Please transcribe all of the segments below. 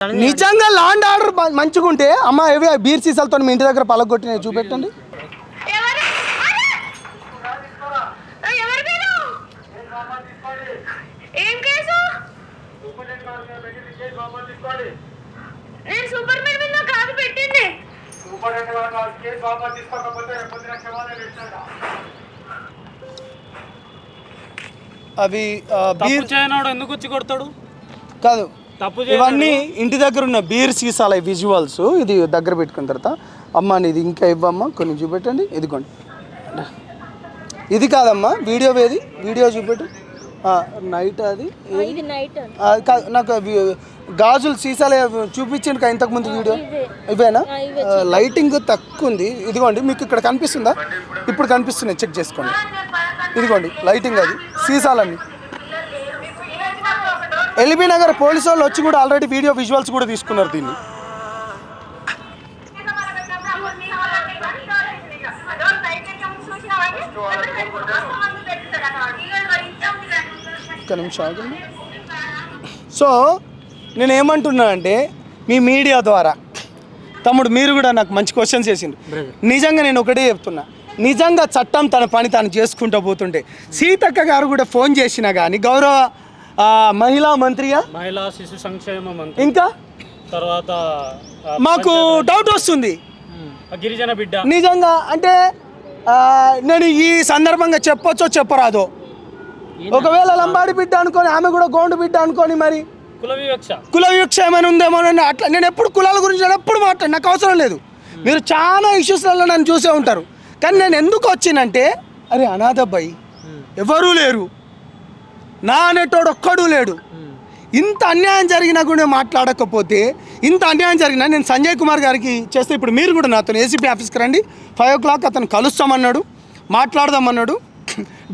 నిజంగా land order మంచిగా ఉంటే అమ్మ ఏవి బీర్ సీసాలతో మీ ఇంటి దగ్గర పలగొట్టినాయి చూపెట్టండి. అవి ఎందుకు వచ్చి కొడతాడు కాదు, ఇవన్నీ ఇంటి దగ్గర ఉన్న బీర్ సీసాల విజువల్స్. ఇది దగ్గర పెట్టుకున్న తర్వాత అమ్మ ఇది ఇంకా ఇవ్వమ్మా కొన్ని చూపెట్టండి. ఇదిగోండి, ఇది కాదమ్మా వీడియో, ఏది వీడియో చూపెట్టు. నైట్ అది కాదు, నాకు గాజులు సీసాలు చూపించండి ఇంతకుముందు వీడియో. ఇవేనా? లైటింగ్ తక్కువ ఉంది. ఇదిగోండి మీకు ఇక్కడ కనిపిస్తుందా? ఇప్పుడు కనిపిస్తున్నాయి, చెక్ చేసుకోండి. ఇదిగోండి లైటింగ్, అది సీసాలన్నీ. ఎల్బీ నగర్ పోలీసు వాళ్ళు వచ్చి కూడా ఆల్రెడీ వీడియో విజువల్స్ కూడా తీసుకున్నారు దీన్ని. ఒక్క నిమిషం ఆగండి. సో నేను ఏమంటున్నా అంటే మీ మీడియా ద్వారా తమ్ముడు మీరు కూడా నాకు మంచి క్వశ్చన్స్ చేసిండు. నిజంగా నేను ఒకటే చెప్తున్నా, నిజంగా చట్టం తన పని తాను చేసుకుంటూ పోతుంటే సీతక్క గారు కూడా ఫోన్ చేసినా కానీ గౌరవ మహిళా మంత్రిగా, మహిళా శిశు సంక్షేమ మంత్రి, ఇంకా తర్వాత మాకు డౌట్ వస్తుంది గిరిజన బిడ్డ. నిజంగా అంటే నేను ఈ సందర్భంగా చెప్పొచ్చో చెప్పరాదో, ఒకవేళ లంబాడి బిడ్డ అనుకొని ఆమె కూడా గోండు బిడ్డ అనుకొని మరి కుల వివక్ష ఏమైనా ఉందేమో అట్లా. నేను ఎప్పుడు కులాల గురించి ఎప్పుడు మాట్లాడు, నాకు అవసరం లేదు. మీరు చాలా ఇష్యూస్లలో నన్ను చూసే ఉంటారు. కానీ నేను ఎందుకు వచ్చినంటే అరే అనాథబ్బాయి ఎవరూ లేరు, నా అనేటోడు ఒక్కడూ లేడు. ఇంత అన్యాయం జరిగినా కూడా మాట్లాడకపోతే, ఇంత అన్యాయం జరిగినా నేను సంజయ్ కుమార్ గారికి చేస్తే, ఇప్పుడు మీరు కూడా నాతో ఏసీపీ ఆఫీస్కి రండి, 5 o'clock అతను కలుస్తామన్నాడు, మాట్లాడదామన్నాడు.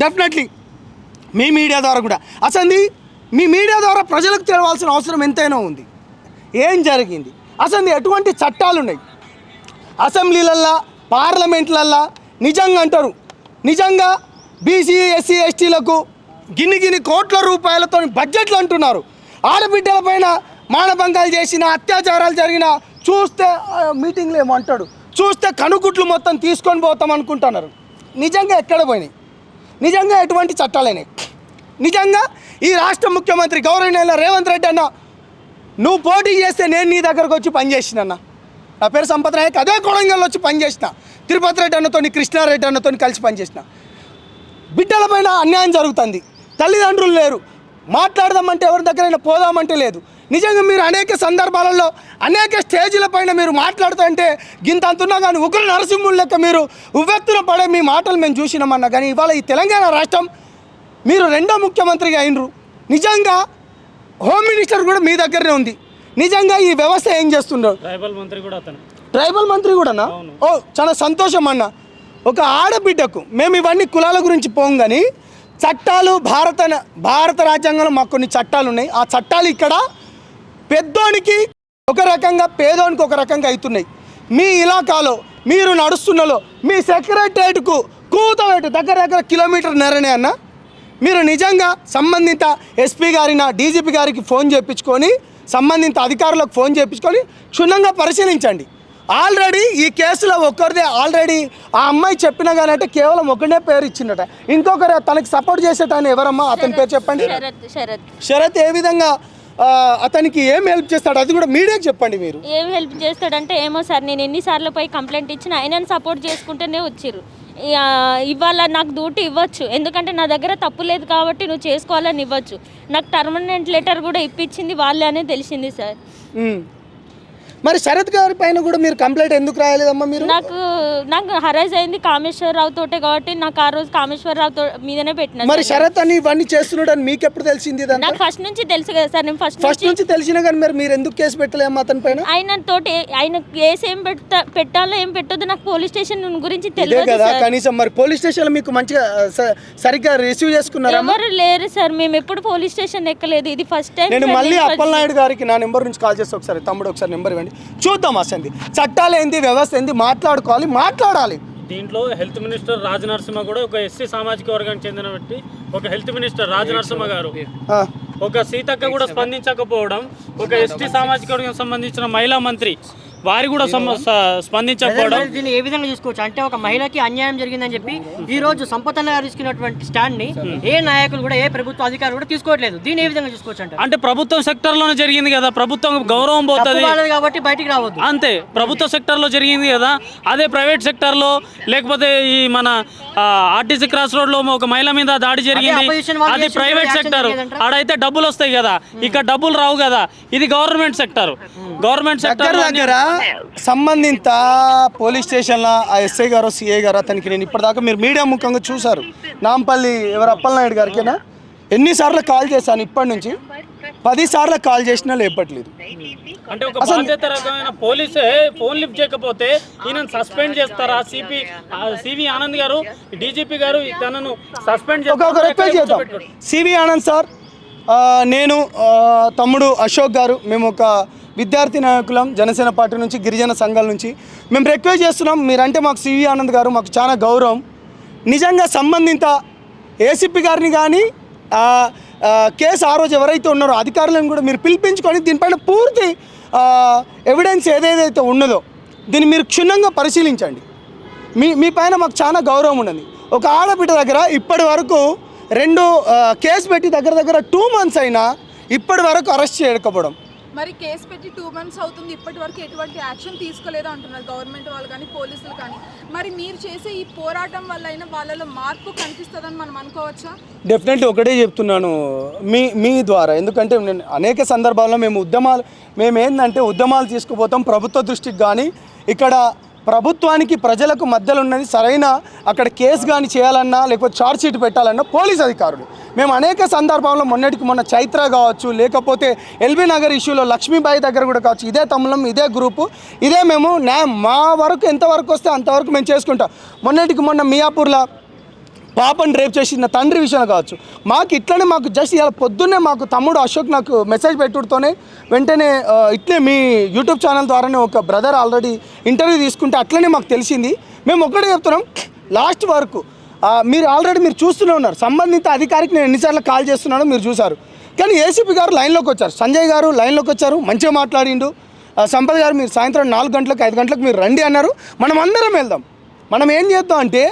డెఫినెట్లీ మీ మీడియా ద్వారా కూడా అసలు మీ మీడియా ద్వారా ప్రజలకు తెలవాల్సిన అవసరం ఎంతైనా ఉంది. ఏం జరిగింది, అసలు ఎటువంటి చట్టాలు ఉన్నాయి అసెంబ్లీలల్లో, పార్లమెంట్లల్లో. నిజంగా అంటారు, నిజంగా బీసీ ఎస్సీ ఎస్టీలకు గిన్ని కోట్ల రూపాయలతో బడ్జెట్లు అంటున్నారు. ఆడబిడ్డల పైన మానభంగాలు చేసిన, అత్యాచారాలు జరిగిన చూస్తే మీటింగ్లో ఏమో అంటాడు, చూస్తే కనుగుట్లు మొత్తం తీసుకొని పోతాం అనుకుంటున్నారు. నిజంగా ఎక్కడ పోయినాయి? నిజంగా ఎటువంటి చట్టాలైనాయి? నిజంగా ఈ రాష్ట్ర ముఖ్యమంత్రి గౌరవనీయుల రేవంత్ రెడ్డి అన్న, నువ్వు పోటీ చేస్తే నేను నీ దగ్గరకు వచ్చి పనిచేసిన అన్న. నా పేరు సంపత్ నాయక్, అదే కొడంగల్లో వచ్చి పనిచేసిన. తిరుపతి రెడ్డి అన్నతో, కృష్ణారెడ్డి అన్నతో కలిసి పనిచేసిన. బిడ్డలపైన అన్యాయం జరుగుతుంది, తల్లిదండ్రులు లేరు, మాట్లాడదామంటే ఎవరి దగ్గరైనా పోదామంటే లేదు. నిజంగా మీరు అనేక సందర్భాలలో అనేక స్టేజీల పైన మీరు మాట్లాడుతుంటే గింత అంటున్నా కానీ ఉగ్ర నరసింహుడు లెక్క మీరు ఉవ్వెత్తున పడే మీ మాటలు మేము చూసినామన్నా. కానీ ఇవాళ ఈ తెలంగాణ రాష్ట్రం మీరు 2వ ముఖ్యమంత్రిగా అయినరు. నిజంగా హోమ్ మినిస్టర్ కూడా మీ దగ్గరనే ఉంది. నిజంగా ఈ వ్యవస్థ ఏం చేస్తున్నారు? ట్రైబల్ మంత్రి కూడానా? ఓ చాలా సంతోషం అన్న. ఒక ఆడబిడ్డకు మేము ఇవన్నీ కులాల గురించి పోం కానీ చట్టాలు భారత రాజ్యాంగంలో మాకు కొన్ని చట్టాలు ఉన్నాయి. ఆ చట్టాలు ఇక్కడ పెద్దోనికి ఒక రకంగా, పేదోనికి ఒక రకంగా అవుతున్నాయి. మీ ఇలాకాలో మీరు నడుస్తున్నలో మీ సెక్రటరేట్కు కూతవేటు దగ్గర కిలోమీటర్ నెరనే అన్న. మీరు నిజంగా సంబంధిత ఎస్పీ గారిన, డీజీపీ గారికి ఫోన్ చేయించుకొని, సంబంధిత అధికారులకు ఫోన్ చేయించుకొని క్షుణ్ణంగా పరిశీలించండి. ఆల్రెడీ ఈ కేసులో ఒక్కరిదే ఆల్రెడీ ఆ అమ్మాయి చెప్పినా కానీ అంటే కేవలం ఒకనే పేరు ఇచ్చిందట. ఇంకొకరు తనకి సపోర్ట్ చేసేటని ఎవరమ్మా? అతని పేరు చెప్పండి. శరత్. ఏ విధంగా అతనికి ఏం హెల్ప్ చేస్తాడు అది కూడా మీడియాకి చెప్పండి. మీరు ఏం హెల్ప్ చేస్తాడంటే ఏమో సార్, నేను ఎన్నిసార్లు పోయి కంప్లైంట్ ఇచ్చినా ఆయనను సపోర్ట్ చేసుకుంటూనే వచ్చిర్రు. ఇవాళ నాకు డ్యూటీ ఇవ్వచ్చు, ఎందుకంటే నా దగ్గర తప్పు లేదు కాబట్టి నువ్వు చేసుకోవాలని ఇవ్వచ్చు. నాకు పర్మనెంట్ లెటర్ కూడా ఇప్పించింది వాళ్ళే అనే తెలిసింది సార్. మరి శరత్ గారి పైన కూడా మీరు కంప్లైంట్ ఎందుకు రాయలేదమ్మా? మీరు నాకు హరాజ్ అయింది కామేశ్వరరావు తోటే కాబట్టి నాకు ఆ రోజు కామేశ్వరరావు మీదనే పెట్టిన. మరి శరత్ అని ఇవన్నీ చేస్తున్నాడు అని మీకు ఎప్పుడు తెలిసింది? నాకు ఫస్ట్ నుంచి తెలుసు కదా సార్. నేను ఫస్ట్ నుంచి తెలిసినా కానీ మరి మీరు ఎందుకు కేసు పెట్టలేమ్మా అతని పైన? ఆయన తోటి ఆయన కేసు ఏం పెట్టాలో ఏం పెట్టొద్దు నాకు పోలీస్ స్టేషన్ గురించి తెలియదు కదా. కనీసం మరి పోలీస్ స్టేషన్ మీకు మంచిగా సరిగ్గా రిసీవ్ చేసుకున్నారా? ఎవరు లేరు సార్, మేము ఎప్పుడు పోలీస్ స్టేషన్ ఎక్కలేదు, ఇది ఫస్ట్ టైం. నేను మళ్ళీ అప్పలనాయుడు గారికి నా నెంబర్ నుంచి కాల్ చేస్తే ఒకసారి తమ్ముడు ఒకసారి నెంబర్ ఇవ్వండి, చూద్దాం అసలు చట్టాలు ఏంది, వ్యవస్థ ఏంది, మాట్లాడాలి. దీంట్లో హెల్త్ మినిస్టర్ రాజనరసింహ కూడా ఒక ఎస్సీ సామాజిక వర్గానికి చెందిన వ్యక్తి, ఒక హెల్త్ మినిస్టర్ రాజనరసింహ గారు ఒక సీతక్క కూడా స్పందించకపోవడం, ఒక ఎస్టీ సామాజిక వర్గం సంబంధించిన మహిళా మంత్రి వారి కూడా స్పందించకపోవడం, దీన్ని ఏ విధంగా చూసుకోవచ్చు అంటే ఒక మహిళకి అన్యాయం జరిగిందని చెప్పి ఈ రోజు సంపతన్న గారు తీసుకున్నటువంటి స్టాండ్ ని ఏ నాయకులు కూడా ఏ ప్రభుత్వ అధికారులు కూడా తీసుకోవట్లేదు. దీన్ని ఏ విధంగా చూసుకోవచ్చు అంటే ప్రభుత్వం సెక్టర్ లోనే జరిగింది కదా, ప్రభుత్వం గౌరవం పోతుంది కాబట్టి బయటికి రావద్దు అంతే. ప్రభుత్వ సెక్టర్ లో జరిగింది కదా, అదే ప్రైవేట్ సెక్టర్ లో లేకపోతే ఈ మన ఆర్టీసీ క్రాస్ రోడ్ లో ఒక మహిళ మీద దాడి జరిగింది, అది ప్రైవేట్ సెక్టర్, ఆడైతే డబ్బులు వస్తాయి కదా, ఇక్కడ డబ్బులు రావు కదా. ఇది గవర్నమెంట్ సెక్టర్. గవర్నమెంట్ సెక్టర్ దగ్గర సంబంధిత పోలీస్ స్టేషన్లో ఆ ఎస్ఐ గారు సిఐ గారు అతనికి నేను ఇప్పటిదాకా మీరు మీడియా ముఖంగా చూశారు, నాంపల్లి ఎవరు అప్పలనాయుడు గారికేనా ఎన్నిసార్లు కాల్ చేశాను, ఇప్పటి నుంచి 10 సార్లు కాల్ చేసినా లేపట్లేదు. అంటే ఒక బాధ్యత రకమైన పోలీసే ఫోన్ లిఫ్ట్ చేయకపోతే ఈయన సస్పెండ్ చేస్తారా? సివి ఆనంద్ గారు డీజీపీ గారు తనను సస్పెండ్ ఒక రిక్వెస్ట్ చేద్దాం. సివి ఆనంద్ సార్, నేను తమ్ముడు అశోక్ గారు, మేము ఒక విద్యార్థి నాయకులం జనసేన పార్టీ నుంచి, గిరిజన సంఘాల నుంచి మేము రిక్వెస్ట్ చేస్తున్నాం. మీరంటే మాకు సివి ఆనంద్ గారు మాకు చాలా గౌరవం. నిజంగా సంబంధిత ఏసీపీ గారిని కానీ కేసు ఆ రోజు ఎవరైతే ఉన్నారో అధికారులను కూడా మీరు పిలిపించుకొని దీనిపైన పూర్తి ఎవిడెన్స్ ఏదేదైతే ఉన్నదో దీన్ని మీరు క్షుణ్ణంగా పరిశీలించండి. మీ పైన మాకు చాలా గౌరవం ఉన్నది. ఒక ఆడబిడ్డ దగ్గర ఇప్పటి వరకు 2 కేసు పెట్టి దగ్గర 2 months అయినా ఇప్పటి వరకు అరెస్ట్ చేయకపోవడం. మరి కేసు పెట్టి 2 months అవుతుంది, ఇప్పటి వరకు ఎటువంటి యాక్షన్ తీసుకోలేదు అంటున్నారు గవర్నమెంట్ వాళ్ళు కానీ పోలీసులు కానీ. మరి మీరు చేసే ఈ పోరాటం వల్ల అయినా వాళ్ళలో మార్పు కనిపిస్తుందని మనం అనుకోవచ్చా? డెఫినెట్లీ ఒకటే చెప్తున్నాను మీ ద్వారా, ఎందుకంటే నేను అనేక సందర్భాల్లో మేము ఏంటంటే ఉద్యమాలు తీసుకుపోతాం ప్రభుత్వ దృష్టికి, కానీ ఇక్కడ ప్రభుత్వానికి ప్రజలకు మధ్యలో ఉన్నది సరైన అక్కడ కేసు కానీ చేయాలన్నా లేకపోతే ఛార్జ్ షీట్ పెట్టాలన్నా పోలీస్ అధికారులు. మేము అనేక సందర్భాల్లో మొన్న చైత్ర కావచ్చు, లేకపోతే ఎల్బీ నగర్ ఇష్యూలో లక్ష్మీబాయి దగ్గర కూడా కావచ్చు, ఇదే తమ్ములం ఇదే గ్రూపు ఇదే మేము మా వరకు ఎంతవరకు వస్తే అంతవరకు మేము చేసుకుంటాం. మొన్న మియాపూర్లో పాపని రేప్ చేసిన తండ్రి విషయంలో కావచ్చు, మాకు జస్ట్ ఇలా పొద్దున్నే మాకు తమ్ముడు అశోక్ నాకు మెసేజ్ పెట్టుడుతోనే వెంటనే ఇట్లే మీ యూట్యూబ్ ఛానల్ ద్వారానే ఒక బ్రదర్ ఆల్రెడీ ఇంటర్వ్యూ తీసుకుంటే అట్లనే మాకు తెలిసింది. మేము ఒక్కటే చెప్తున్నాం, లాస్ట్ వరకు మీరు చూస్తూనే ఉన్నారు. సంబంధిత అధికారికి నేను ఎన్నిసార్లు కాల్ చేస్తున్నానో మీరు చూశారు. కానీ ఏసీపీ గారు లైన్లోకి వచ్చారు, సంజయ్ గారు లైన్లోకి వచ్చారు, మంచిగా మాట్లాడిండు. సంపత్ గారు మీరు సాయంత్రం 4 గంటలకు 5 గంటలకు మీరు రండి అన్నారు. మనం అందరం వెళ్దాం. మనం ఏం చేద్దాం అంటే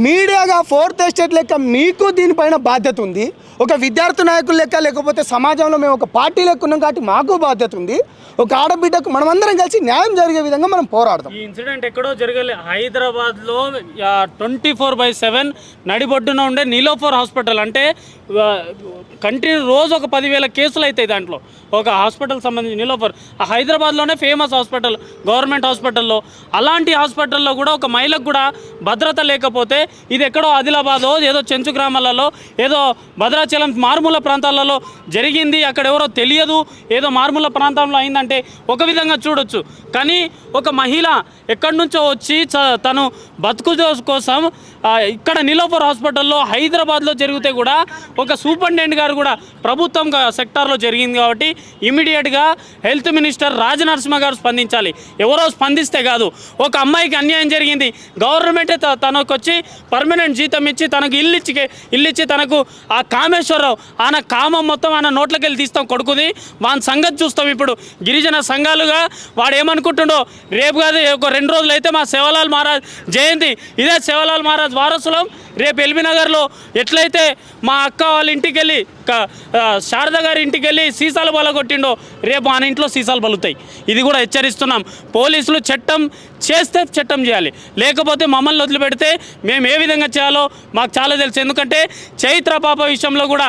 మీడియాగా 4th ఎస్టేట్ లెక్క మీకు దీనిపైన బాధ్యత ఉంది, ఒక విద్యార్థి నాయకుల లెక్క లేకపోతే సమాజంలో మేము ఒక పార్టీ లెక్క ఉన్నాం కాబట్టి మాకు బాధ్యత ఉంది. ఒక ఆడబిడ్డకు మనమందరం కలిసి న్యాయం జరిగే విధంగా మనం పోరాడదాం. ఈ ఇన్సిడెంట్ ఎక్కడో జరగలే, హైదరాబాద్లో 24/7 నడిబొడ్డున ఉండే నీలోఫర్ హాస్పిటల్. అంటే కంటిన్యూ రోజు ఒక 10,000 కేసులు అవుతాయి దాంట్లో. ఒక హాస్పిటల్ సంబంధించి నీలోఫర్ హైదరాబాద్లోనే ఫేమస్ హాస్పిటల్, గవర్నమెంట్ హాస్పిటల్లో. అలాంటి హాస్పిటల్లో కూడా ఒక మహిళకు కూడా భద్రత లేకపోతే ఇది ఎక్కడో ఆదిలాబాదో ఏదో చెంచు గ్రామాలలో ఏదో భద్రాచలం మారుమూల ప్రాంతాలలో జరిగింది, అక్కడ ఎవరో తెలియదు, ఏదో మారుమూల ప్రాంతంలో అయిందంటే ఒక విధంగా చూడొచ్చు. కానీ ఒక మహిళ ఎక్కడి నుంచో వచ్చి తను బతుకు కోసం ఇక్కడ నీలోఫర్ హాస్పిటల్లో హైదరాబాద్లో జరిగితే కూడా ఒక సూపరింటెండెంట్ గారు కూడా ప్రభుత్వం సెక్టార్లో జరిగింది కాబట్టి ఇమీడియట్గా హెల్త్ మినిస్టర్ రాజనరసింహ గారు స్పందించాలి. ఎవరో స్పందిస్తే కాదు. ఒక అమ్మాయికి అన్యాయం జరిగింది, గవర్నమెంటే తనకు వచ్చి పర్మనెంట్ జీతం ఇచ్చి తనకు ఇల్లు ఇచ్చి తనకు ఆ కామేశ్వరరావు ఆయన కామం మొత్తం ఆయన నోట్లోకి వెళ్ళి తీస్తాం కొడుకుది, వాని సంగతి చూస్తాం. ఇప్పుడు గిరిజన సంఘాలుగా వాడు ఏమనుకుంటుండో, రేపు కాదు ఒక 2 రోజులు అయితే మా సేవలాల్ మహారాజ్ జయంతి, ఇదే సేవలాల్ మహారాజ్ వారసులం. రేపు ఎల్బీ నగర్లో ఎట్లయితే మా అక్క వాళ్ళ ఇంటికి వెళ్ళి శారద గారి ఇంటికి వెళ్ళి సీసాలు బలగొట్టిండో, రేపు ఆయన ఇంట్లో సీసాలు బలుతాయి. ఇది కూడా హెచ్చరిస్తున్నాం. పోలీసులు చట్టం చేస్తే చట్టం చేయాలి, లేకపోతే మమ్మల్ని వదిలిపెడితే మేము ఏ విధంగా చేయాలో మాకు చాలా తెలుసు. ఎందుకంటే చైత్ర పాప విషయంలో కూడా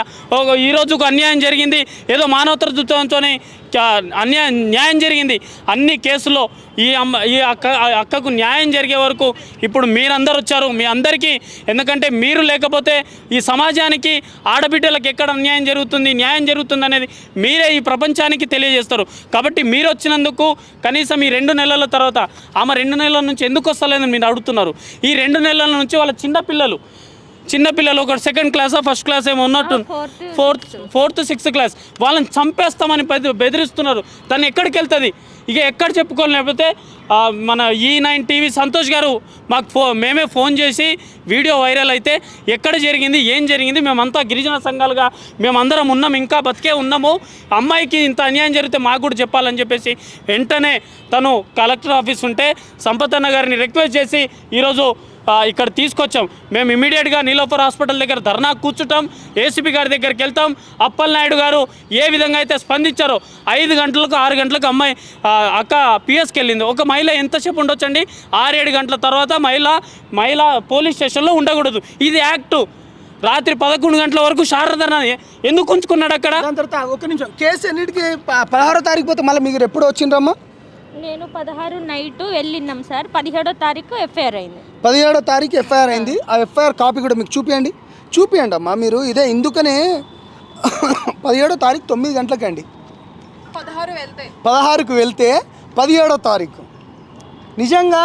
ఈరోజు ఒక అన్యాయం జరిగింది, ఏదో మానవతృత్వంతో న్యాయం జరిగింది. అన్ని కేసుల్లో ఈ అక్కకు న్యాయం జరిగే వరకు ఇప్పుడు మీరందరూ వచ్చారు. మీ అందరికీ, ఎందుకంటే మీరు లేకపోతే ఈ సమాజానికి ఆడబిడ్డలకు ఎక్కడ న్యాయం జరుగుతుంది అనేది మీరే ఈ ప్రపంచానికి తెలియజేస్తారు. కాబట్టి మీరు వచ్చినందుకు కనీసం ఈ 2 నెలల తర్వాత ఆమె 2 నెలల నుంచి ఎందుకు వస్తలేదని మీరు అడుగుతున్నారు. ఈ 2 నెలల నుంచి వాళ్ళ చిన్న పిల్లలు చిన్నపిల్లలు ఒకటి సెకండ్ క్లాసా ఫస్ట్ క్లాస్ ఏమో ఉన్నట్టు ఫోర్త్ సిక్స్త్ క్లాస్ వాళ్ళని చంపేస్తామని బెదిరిస్తున్నారు. తను ఎక్కడికి వెళ్తుంది ఇక ఎక్కడ చెప్పుకోవాలి. లేకపోతే మన E9 టీవీ సంతోష్ గారు మాకు మేమే ఫోన్ చేసి వీడియో వైరల్ అయితే ఎక్కడ జరిగింది ఏం జరిగింది, మేమంతా గిరిజన సంఘాలుగా మేమందరం ఉన్నాం, ఇంకా బతికే ఉన్నాము, అమ్మాయికి ఇంత అన్యాయం జరిగితే మాకు కూడా చెప్పాలని చెప్పేసి వెంటనే తను కలెక్టర్ ఆఫీస్ ఉంటే సంపతన్న గారిని రిక్వెస్ట్ చేసి ఈరోజు ఇక్కడ తీసుకొచ్చాం. మేము ఇమీడియట్గా నీలోఫర్ హాస్పిటల్ దగ్గర ధర్నా కూర్చుంటాం, ఏసీపీ గారి దగ్గరికి వెళ్తాం. అప్పలనాయుడు గారు ఏ విధంగా అయితే స్పందించారో 5 గంటలకు 6 గంటలకు అమ్మాయి అక్క పిఎస్కి వెళ్ళింది. ఒక మహిళ ఎంతసేపు ఉండొచ్చండి? 6-7 గంటల తర్వాత మహిళ పోలీస్ స్టేషన్లో ఉండకూడదు. ఇది యాక్టు. రాత్రి 11 గంటల వరకు శారదన ఎందుకు ఉంచుకున్నాడు అక్కడ? దాని తర్వాత ఒక నిమిషం, కేసు ఎన్నిటికి 16వ తారీఖు పోతే మళ్ళీ మీరు ఎప్పుడు వచ్చిండ్రమ్మా? నేను 16 నైట్ వెళ్ళినాం సార్. 17వ తారీఖు ఎఫ్ఐఆర్ అయింది. 17వ తారీఖు ఎఫ్ఐఆర్ అయింది. ఆ ఎఫ్ఐఆర్ కాపీ కూడా మీకు చూపియండి అమ్మా. మీరు ఇదే ఎందుకనే 17వ తారీఖు 9 గంటలకండి, 16కు వెళ్తే 17వ తారీఖు నిజంగా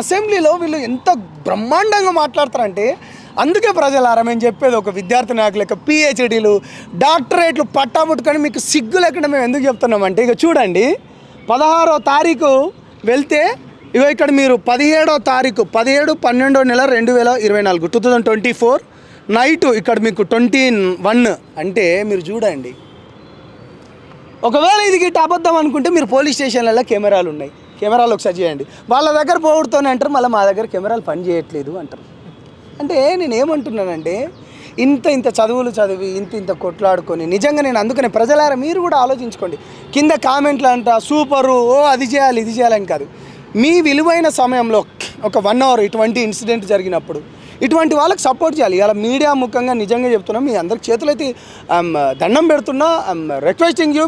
అసెంబ్లీలో వీళ్ళు ఎంత బ్రహ్మాండంగా మాట్లాడతారంటే, అందుకే ప్రజలారా మేము చెప్పేది ఒక విద్యార్థి నాయకులు లెక్క పిహెచ్డీలు డాక్టరేట్లు పట్టాముట్టుకొని మీకు సిగ్గు లేకుండా మేము ఎందుకు చెప్తున్నామంటే, ఇక చూడండి 16వ తారీఖు వెళ్తే ఇగో ఇక్కడ మీరు 17వ తారీఖు 17/12 నెల 2024 2024 నైటు ఇక్కడ మీకు 21 అంటే మీరు చూడండి. ఒకవేళ ఇది గిట్ట అబద్ధం అనుకుంటే మీరు పోలీస్ స్టేషన్లలో కెమెరాలు ఉన్నాయి, కెమెరాలు ఒకసారి చేయండి. వాళ్ళ దగ్గర పోవడుతోనే అంటారు, మళ్ళీ మా దగ్గర కెమెరాలు పని చేయట్లేదు అంటారు. అంటే నేను ఏమంటున్నానంటే, ఇంత చదువులు చదివి ఇంత కొట్లాడుకొని నిజంగా నేను అందుకనే ప్రజలారా మీరు కూడా ఆలోచించుకోండి. కింద కామెంట్లు అంట సూపరు, అది చేయాలి ఇది చేయాలని కాదు. మీ విలువైన సమయంలో ఒక 1 అవర్ ఇటువంటి ఇన్సిడెంట్ జరిగినప్పుడు ఇటువంటి వాళ్ళకి సపోర్ట్ చేయాలి. ఇలా మీడియా ముఖంగా నిజంగా చెప్తున్నా, మీ అందరికి చేతులైతే దండం పెడుతున్నా, రిక్వెస్టింగ్ యూ.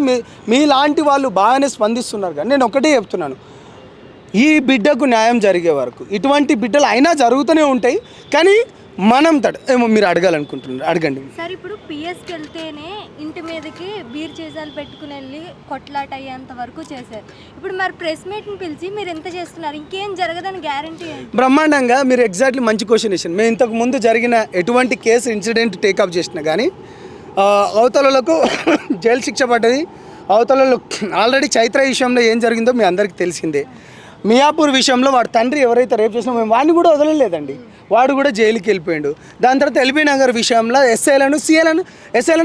మీలాంటి వాళ్ళు బాగానే స్పందిస్తున్నారు. కానీ నేను ఒకటే చెప్తున్నాను, ఈ బిడ్డకు న్యాయం జరిగే వరకు ఇటువంటి బిడ్డలు అయినా జరుగుతూనే ఉంటాయి. కానీ మనం ఏమో మీరు అడగాలనుకుంటున్నారు, అడగండి సార్. ఇప్పుడు పిఎస్కి వెళ్తేనే ఇంటి మీదకి బీర్ చేసాలు పెట్టుకుని వెళ్ళి కొట్లాట అయ్యేంత వరకు చేశారు. ఇప్పుడు మరి ప్రెస్ మీట్ని పిలిచి మీరు ఎంత చేస్తున్నారు, ఇంకేం జరగదని గ్యారంటీ? బ్రహ్మాండంగా మీరు ఎగ్జాక్ట్లీ మంచి క్వశ్చన్ వేసాను. మేము ఇంతకు ముందు జరిగిన ఎటువంటి కేసు ఇన్సిడెంట్ టేకప్ చేసినా కానీ అవతలకు జైలు శిక్ష పడ్డది. అవతలలో ఆల్రెడీ చైత్ర విషయంలో ఏం జరిగిందో మీ అందరికీ తెలిసిందే. మియాపూర్ విషయంలో వాడు తండ్రి ఎవరైతే రేపు చేసినా మేము వాడిని కూడా వదలలేదండి, వాడు కూడా జైలుకి వెళ్ళిపోయాడు. దాని తర్వాత ఎల్బీ నగర్ విషయంలో ఎస్ఐలను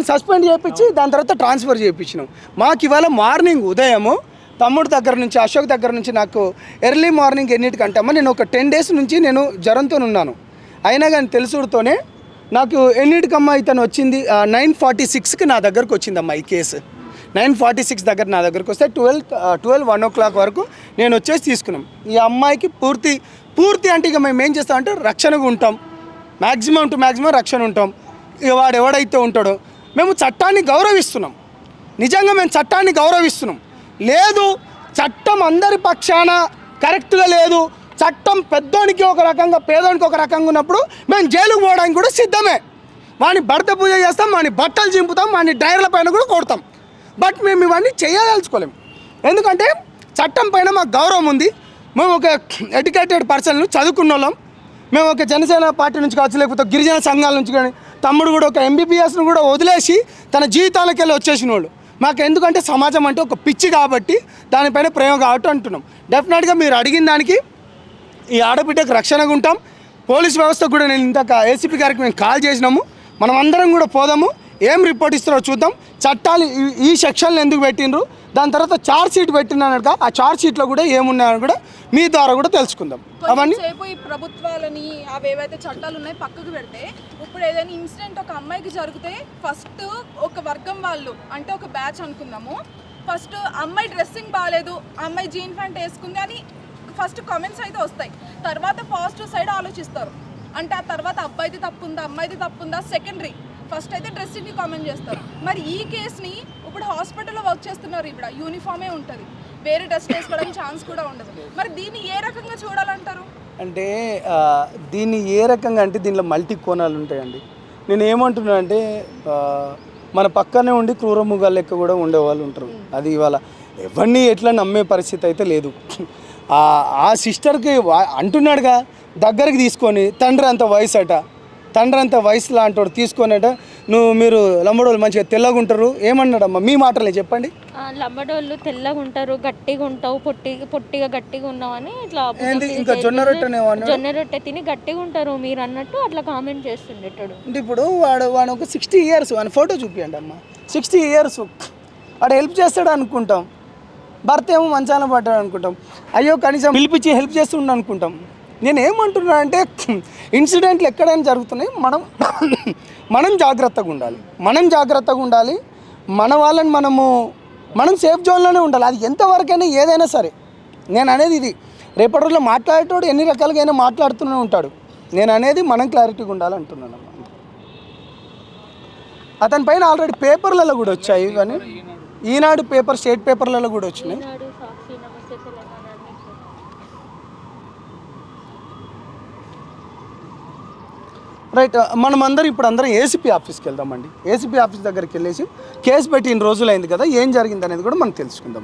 సస్పెండ్ చేయించి దాని తర్వాత ట్రాన్స్ఫర్ చేయించినాం. మాకు ఇవాళ మార్నింగ్ ఉదయము తమ్ముడు దగ్గర నుంచి అశోక్ దగ్గర నుంచి నాకు ఎర్లీ మార్నింగ్ ఎన్నిటికంటమ్మా నేను ఒక 10 days నుంచి నేను జ్వరంతో ఉన్నాను. అయినా కానీ తెలుసుడుతోనే నాకు ఎన్నిటికమ్మా ఇతను వచ్చింది 9:46కి నా దగ్గరకు వచ్చిందమ్మా ఈ కేసు. 9:46 దగ్గర నా దగ్గరకు వస్తే 1 o'clock వరకు నేను వచ్చేసి తీసుకున్నాం. ఈ అమ్మాయికి పూర్తి అంటే ఇక మేము ఏం చేస్తామంటే రక్షణగా ఉంటాం, మ్యాక్సిమం టు మ్యాక్సిమం రక్షణ ఉంటాం. ఇక వాడు ఎవడైతే ఉంటాడో మేము చట్టాన్ని గౌరవిస్తున్నాం. నిజంగా మేము చట్టాన్ని గౌరవిస్తున్నాం. లేదు చట్టం అందరి పక్షాన కరెక్ట్గా లేదు, చట్టం పెద్దోనికి ఒక రకంగా పేదోనికి ఒక రకంగా ఉన్నప్పుడు మేము జైలుకు పోవడానికి కూడా సిద్ధమే. వాడిని భర్త పూజ చేస్తాం, వాడిని బట్టలు చింపుతాం, వాడిని డ్రైవర్ల పైన కూడా కొడతాం. బట్ మేము ఇవన్నీ చేయదలుచుకోలేము. ఎందుకంటే చట్టం పైన మాకు గౌరవం ఉంది. మేము ఒక ఎడ్యుకేటెడ్ పర్సన్లు చదువుకున్న వాళ్ళం. మేము ఒక జనసేన పార్టీ నుంచి కావచ్చు, లేకపోతే గిరిజన సంఘాల నుంచి కానీ, తమ్ముడు కూడా ఒక MBBSను కూడా వదిలేసి తన జీవితాలకు వెళ్ళి వచ్చేసిన వాళ్ళు. మాకు ఎందుకంటే సమాజం అంటే ఒక పిచ్చి కాబట్టి, దానిపైన ప్రేమ కాబట్టి అంటున్నాం. డెఫినెట్గా మీరు అడిగిన దానికి ఈ ఆడబిడ్డకు రక్షణగా ఉంటాం. పోలీస్ వ్యవస్థ కూడా నేను ఇంతక ఏసీపీ గారికి మేము కాల్ చేసినాము. మనం అందరం కూడా పోదాము, ఏం రిపోర్ట్ ఇస్తారో చూద్దాం. చట్టాలు ఈ సెక్షన్లు ఎందుకు పెట్టినరు, దాని తర్వాత ఛార్జ్ షీట్ పెట్టినాక ఆ ఛార్జ్ షీట్లో కూడా ఏమున్నాయని కూడా మీ ద్వారా కూడా తెలుసుకుందాం. అవన్నీ సేపు ఈ ప్రభుత్వాలని అవి ఏవైతే చట్టాలు ఉన్నాయి పక్కకు పెడితే, ఇప్పుడు ఏదైనా ఇన్సిడెంట్ ఒక అమ్మాయికి జరిగితే ఫస్ట్ ఒక వర్గం వాళ్ళు అంటే ఒక బ్యాచ్ అనుకుందాము, ఫస్ట్ అమ్మాయి డ్రెస్సింగ్ బాగాలేదు, అమ్మాయి జీన్ ప్యాంట్ వేసుకుంది అని ఫస్ట్ కామెంట్స్ అయితే వస్తాయి. తర్వాత పాజిటివ్ సైడ్ ఆలోచిస్తారు. అంటే ఆ తర్వాత అబ్బాయిది తప్పుందా అమ్మాయిది తప్పుందా సెకండరీ, ఫస్ట్ అయితే డ్రెస్సింగ్ని కామెంట్ చేస్తారు. మరి ఈ కేసుని ఇప్పుడు హాస్పిటల్లో వర్క్ చేస్తున్నారు, ఇక్కడ యూనిఫామే ఉంటుంది, వేరే డ్రెస్ వేసుకోవడానికి ఛాన్స్ కూడా ఉండదు. మరి దీన్ని ఏ రకంగా చూడాలంటారు? అంటే దీన్ని ఏ రకంగా అంటే దీనిలో మల్టీ కోణాలు ఉంటాయండి. నేను ఏమంటున్నా అంటే మన పక్కనే ఉండి క్రూరముగాల లెక్క కూడా ఉండేవాళ్ళు ఉంటారు. అది ఇవాళ ఎవరిని ఎట్లా నమ్మే పరిస్థితి అయితే లేదు. ఆ సిస్టర్కి అంటున్నాడుగా దగ్గరికి తీసుకొని తండ్రి అంత వయసు అట, తండ్రి అంత వయసు లాంటి తీసుకొనేట మీరు లంబడోళ్ళు మంచిగా తెల్లగా ఉంటారు ఏమన్నాడమ్మా మీ మాటలే చెప్పండి. లంబడోళ్ళు తెల్లగా ఉంటారు, గట్టిగా ఉంటావు, పొట్టిగా గట్టిగా ఉన్నావు అని ఇట్లా ఇంకా జొన్న రొట్టె తిని గట్టిగా ఉంటారు మీరు అన్నట్టు అట్లా కామెంట్ చేస్తుండేటాడు. అంటే ఇప్పుడు వాడు ఒక 60 years వాని ఫోటో చూపించండి అమ్మ. 60 years వాడు హెల్ప్ చేస్తాడు అనుకుంటాం, భర్త ఏమో మంచాన పడ్డాడు అనుకుంటాం, అయ్యో కనీసం పిలిపించి హెల్ప్ చేస్తుండ అనుకుంటాం. నేను ఏమంటున్నా అంటే ఇన్సిడెంట్లు ఎక్కడైనా జరుగుతున్నాయి, మనం జాగ్రత్తగా ఉండాలి, మన వాళ్ళని మనం సేఫ్ జోన్లోనే ఉండాలి. అది ఎంతవరకైనా ఏదైనా సరే. నేను అనేది ఇది, రేపటి రోజుల్లో మాట్లాడేటోడు ఎన్ని రకాలుగా అయినా మాట్లాడుతూనే ఉంటాడు. నేను అనేది మనం క్లారిటీగా ఉండాలంటున్నాను. అతని పైన ఆల్రెడీ పేపర్లలో కూడా వచ్చాయి, కానీ ఈనాడు పేపర్, స్టేట్ పేపర్లలో కూడా వచ్చినాయి. రైట్, మనమందరం ఇప్పుడు అందరం ఏసీపీ ఆఫీస్కి వెళ్దామండి. ఏసీపీ ఆఫీస్ దగ్గరికి వెళ్ళేసి కేసు పెట్టి ఇన్ని రోజులు అయింది కదా, ఏం జరిగింది అనేది కూడా మనం తెలుసుకుందాం.